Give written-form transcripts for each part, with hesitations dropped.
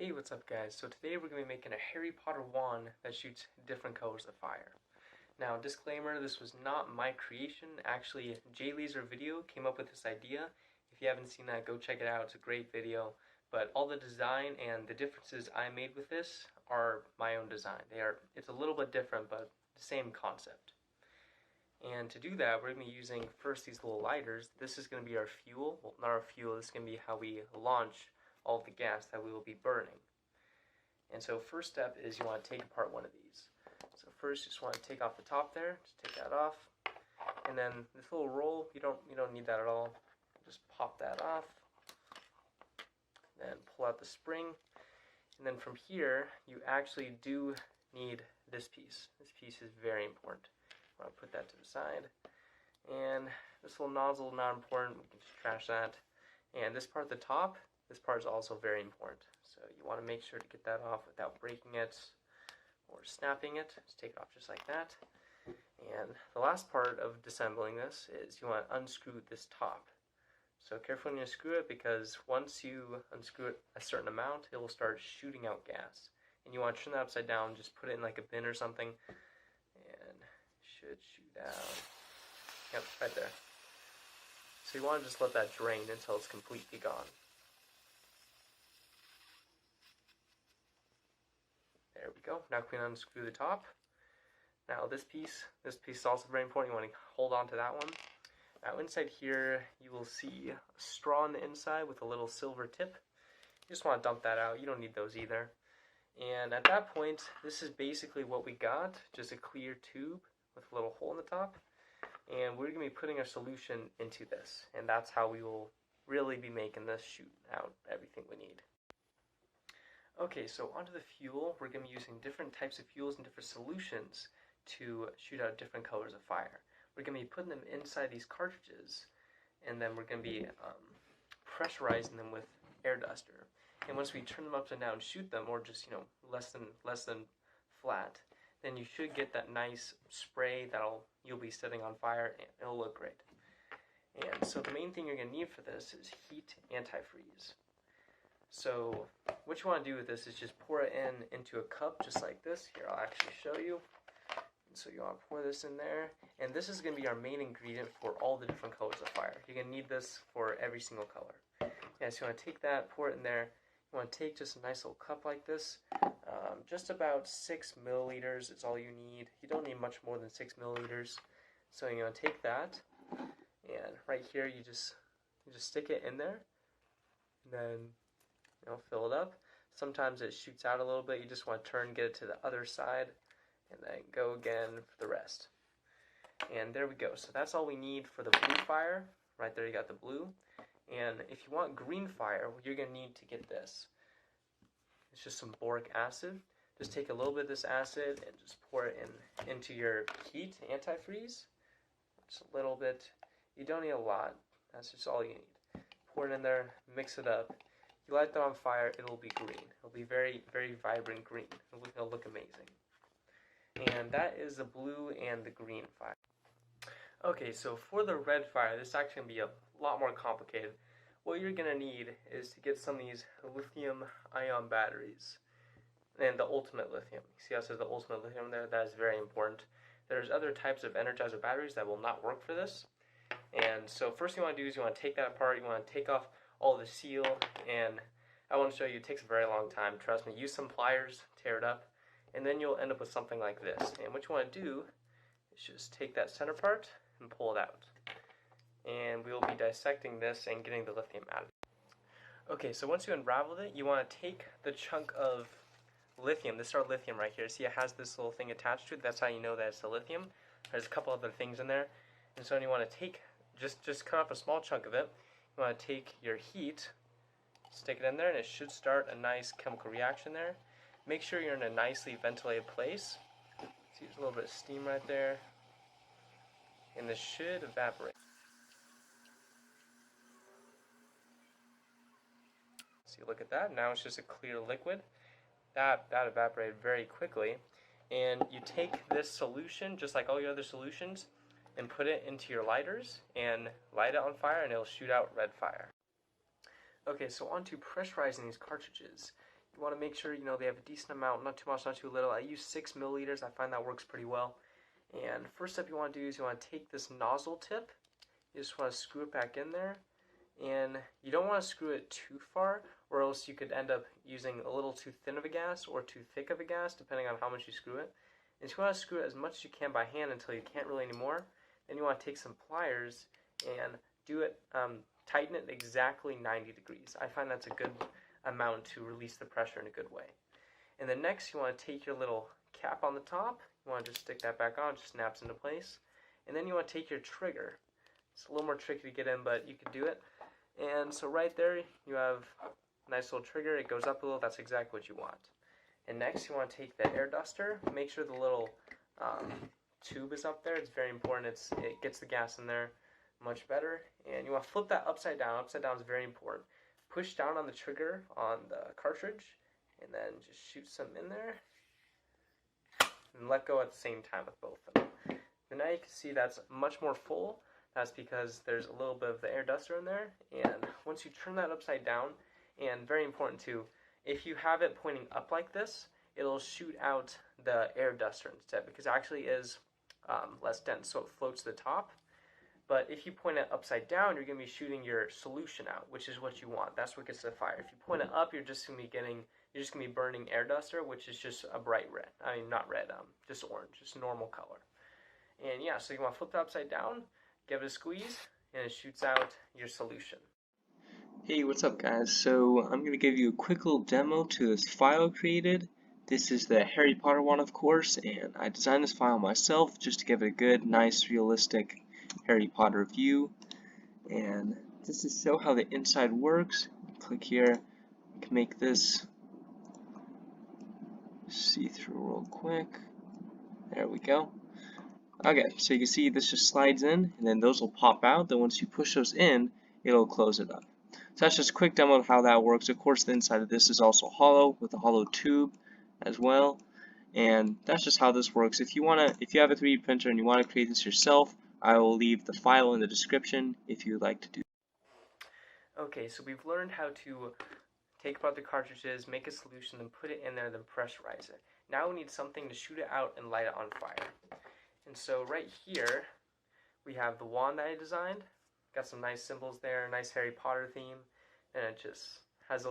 Hey, what's up guys? So today we're going to be making a Harry Potter wand that shoots different colors of fire. Now, disclaimer, this was not my creation. Actually, Jay Laser Video came up with this idea. If you haven't seen that, go check it out. It's a great video. But all the design and the differences I made with this are my own design. It's a little bit different, but the same concept. And to do that, we're going to be using first these little lighters. This is going to be our fuel. Well, not our fuel, this is going to be how we launch all of the gas that we will be burning. And so first step is you want to take apart one of these. So first you just want to take off the top there, just take that off. And then this little roll, you don't need that at all. Just pop that off. Then pull out the spring. And then from here, you actually do need this piece. This piece is very important. I want to put that to the side. And this little nozzle, not important, we can just trash that. And this part at the top, this part is also very important. So you want to make sure to get that off without breaking it or snapping it. Just take it off just like that. And the last part of disassembling this is you want to unscrew this top. So careful when you unscrew it, because once you unscrew it a certain amount, it will start shooting out gas. And you want to turn that upside down, just put it in like a bin or something, and it should shoot out. Yep, right there. So you want to just let that drain until it's completely gone. There we go. Now we can unscrew the top. Now this piece is also very important. You want to hold on to that one. Now inside here you will see a straw on the inside with a little silver tip. You just want to dump that out. You don't need those either. And at that point, this is basically what we got. Just a clear tube with a little hole in the top. And we're going to be putting our solution into this. And that's how we will really be making this shoot out everything we need. Okay, so onto the fuel. We're going to be using different types of fuels and different solutions to shoot out different colors of fire. We're going to be putting them inside these cartridges, and then we're going to be pressurizing them with air duster. And once we turn them upside down and shoot them, or just less than flat, then you should get that nice spray you'll be setting on fire, and it'll look great. And so the main thing you're going to need for this is heat antifreeze. So what you want to do with this is just pour it into a cup just like this. Here, I'll actually show you. And so you want to pour this in there. And this is going to be our main ingredient for all the different colors of fire. You're going to need this for every single color. Yeah, so you want to take that, pour it in there. You want to take just a nice little cup like this. Just about 6 milliliters is all you need. You don't need much more than 6 milliliters. So you want to take that. And right here, you just stick it in there. And then fill it up. Sometimes it shoots out a little bit. You just want to get it to the other side, and then go again for the rest. And there we go. So that's all we need for the blue fire. Right there you got the blue. And if you want green fire, you're going to need to get this. It's just some boric acid. Just take a little bit of this acid and just pour it into your heat antifreeze. Just a little bit. You don't need a lot. That's just all you need. Pour it in there, mix it up. You light that on fire, it'll be green. It'll be very, very vibrant green. It'll look amazing. And that is the blue and the green fire. Okay, so for the red fire, this is actually going to be a lot more complicated. What you're going to need is to get some of these lithium-ion batteries. And the ultimate lithium. See how it says the ultimate lithium there? That is very important. There's other types of Energizer batteries that will not work for this. And so first thing you want to do is you want to take that apart. You want to take off all the seal, and I want to show you it takes a very long time. Trust me, use some pliers, tear it up, and then you'll end up with something like this. And what you want to do is just take that center part and pull it out. And we will be dissecting this and getting the lithium out of it. Okay, so once you unraveled it, you want to take the chunk of lithium. This is our lithium right here. See, it has this little thing attached to it. That's how you know that it's the lithium. There's a couple other things in there. And so you want to take, just cut off a small chunk of it. You want to take your heat, stick it in there, and it should start a nice chemical reaction there. Make sure you're in a nicely ventilated place. See, there's a little bit of steam right there. And this should evaporate. See, look at that. Now it's just a clear liquid. That evaporated very quickly. And you take this solution, just like all your other solutions, and put it into your lighters and light it on fire, and it'll shoot out red fire. Okay, so on to pressurizing these cartridges. You want to make sure, they have a decent amount, not too much, not too little. I use 6 milliliters. I find that works pretty well. And first step you want to do is you want to take this nozzle tip. You just want to screw it back in there. And you don't want to screw it too far, or else you could end up using a little too thin of a gas or too thick of a gas, depending on how much you screw it. And you want to screw it as much as you can by hand until you can't really anymore. Then you want to take some pliers and do it, tighten it exactly 90 degrees. I find that's a good amount to release the pressure in a good way. And then next you want to take your little cap on the top. You want to just stick that back on, it just snaps into place. And then you want to take your trigger. It's a little more tricky to get in, but you can do it. And so right there you have a nice little trigger. It goes up a little. That's exactly what you want. And next you want to take the air duster. Make sure the little tube is up there. It's very important. It gets the gas in there much better. And you want to flip that upside down. Upside down is very important. Push down on the trigger on the cartridge and then just shoot some in there and let go at the same time with both of them. And now you can see that's much more full. That's because there's a little bit of the air duster in there. And once you turn that upside down, and very important too, if you have it pointing up like this, it'll shoot out the air duster instead, because it actually is less dense, so it floats to the top. But if you point it upside down, you're going to be shooting your solution out, which is what you want. That's what gets the fire. If you point it up, you're just going to be burning air duster, which is just a bright red. I mean, not red, just orange, just normal color. And yeah, so you want to flip it upside down, give it a squeeze, and it shoots out your solution. Hey, what's up guys? So I'm going to give you a quick little demo to this file I created. This is the Harry Potter one, of course, and I designed this file myself just to give it a good, nice, realistic Harry Potter view. And just to show how the inside works, click here, I can make this see-through real quick. There we go. Okay, so you can see this just slides in, and then those will pop out. Then once you push those in, it'll close it up. So that's just a quick demo of how that works. Of course, the inside of this is also hollow with a hollow tube as well. And that's just how this works. If you have a 3D printer and you want to create this yourself, I will leave the file in the description if you'd like to do. Okay, so we've learned how to take apart the cartridges, make a solution, then put it in there, then pressurize it. Now we need something to shoot it out and light it on fire. And so right here, we have the wand that I designed. Got some nice symbols there, nice Harry Potter theme, and it just has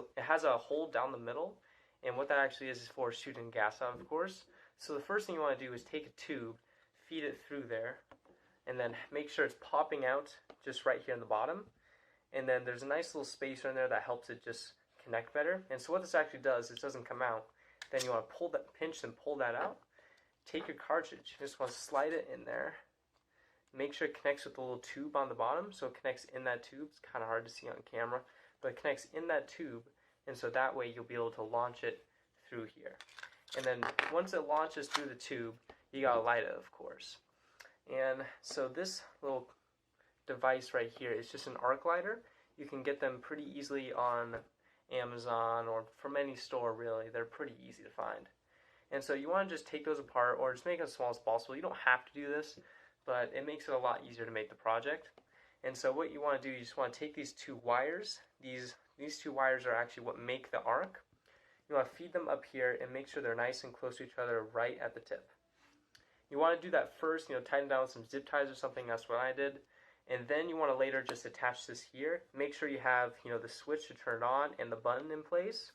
a hole down the middle. And what that actually is for shooting gas out, of course. So the first thing you want to do is take a tube, feed it through there, and then make sure it's popping out just right here in the bottom. And then there's a nice little spacer in there that helps it just connect better. And so what this actually does, it doesn't come out. Then you want to pinch and pull that out. Take your cartridge, you just want to slide it in there. Make sure it connects with the little tube on the bottom, so it connects in that tube. It's kind of hard to see on camera, but it connects in that tube, and so that way you'll be able to launch it through here. And then once it launches through the tube, you gotta light it, of course. And so this little device right here is just an arc lighter. You can get them pretty easily on Amazon or from any store, really. They're pretty easy to find. And so you want to just take those apart or just make it as small as possible. You don't have to do this, but it makes it a lot easier to make the project. And so what you want to do, you just want to take these two wires. These two wires are actually what make the arc. You want to feed them up here and make sure they're nice and close to each other right at the tip. You want to do that first, tighten down with some zip ties or something. That's what I did. And then you want to later just attach this here. Make sure you have, the switch to turn on and the button in place.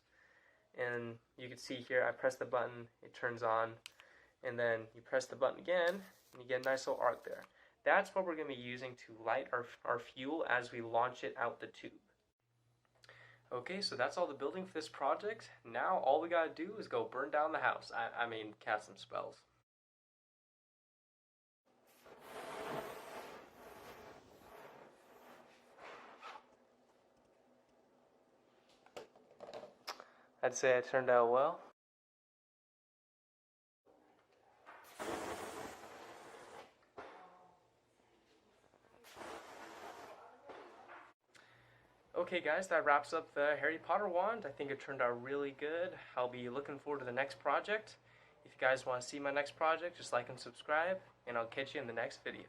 And you can see here, I press the button, it turns on, and then you press the button again, and you get a nice little arc there. That's what we're going to be using to light our fuel as we launch it out the tube. Okay, so that's all the building for this project. Now all we got to do is go burn down the house. I mean, cast some spells. I'd say it turned out well. Okay guys, that wraps up the Harry Potter wand. I think it turned out really good. I'll be looking forward to the next project. If you guys want to see my next project, just like and subscribe, and I'll catch you in the next video.